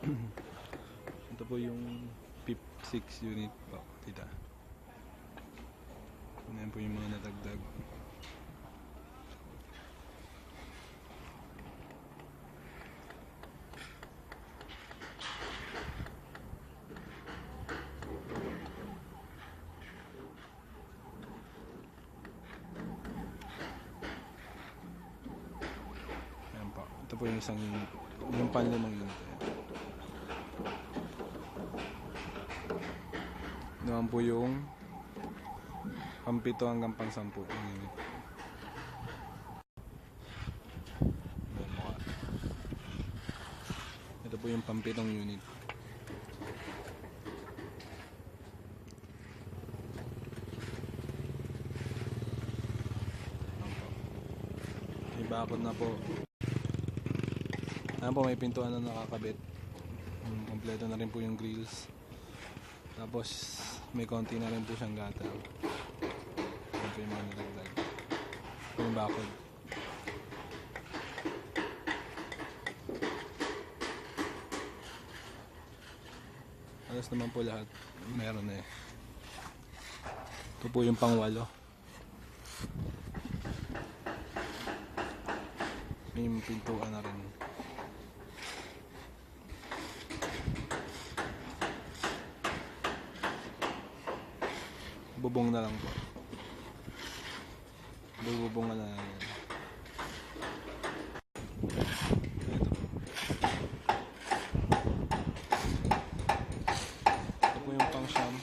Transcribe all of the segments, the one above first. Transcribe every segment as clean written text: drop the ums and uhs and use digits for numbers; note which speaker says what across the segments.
Speaker 1: Ito po yung PIP 6 unit po, tita. Ayan po yung mga natagdag. Ayan po. Ito po yung isang unit. Yung panlimang unit. Naman po yung pampito hanggang pang 10 yung unit. Ayan mo. Ito po yung pampitong unit. May bakod na po. Ayan po, may pintuan na nakakabit. Kompleto na rin po yung grills. Tapos may konti na rin po siyang gata. Ayan po yung mga nilagdag. Ito yung bakod. Alas naman po lahat. Meron na eh. Ito po yung pangwalo. May pintuan na rin. Bubong na lang po. Bubong na lang. Ito po yung pang siyam.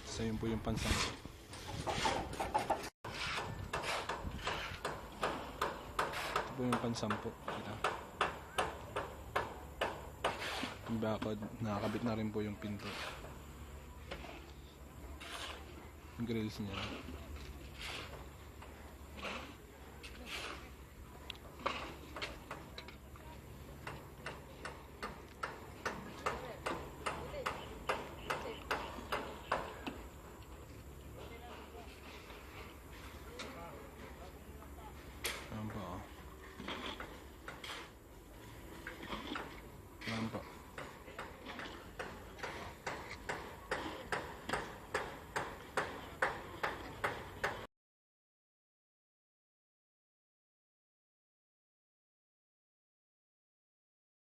Speaker 1: So yun po yung pansang. Ito po yung pansampo. Yung bakod, nakakabit na rin po yung pinto. Yung grills niya.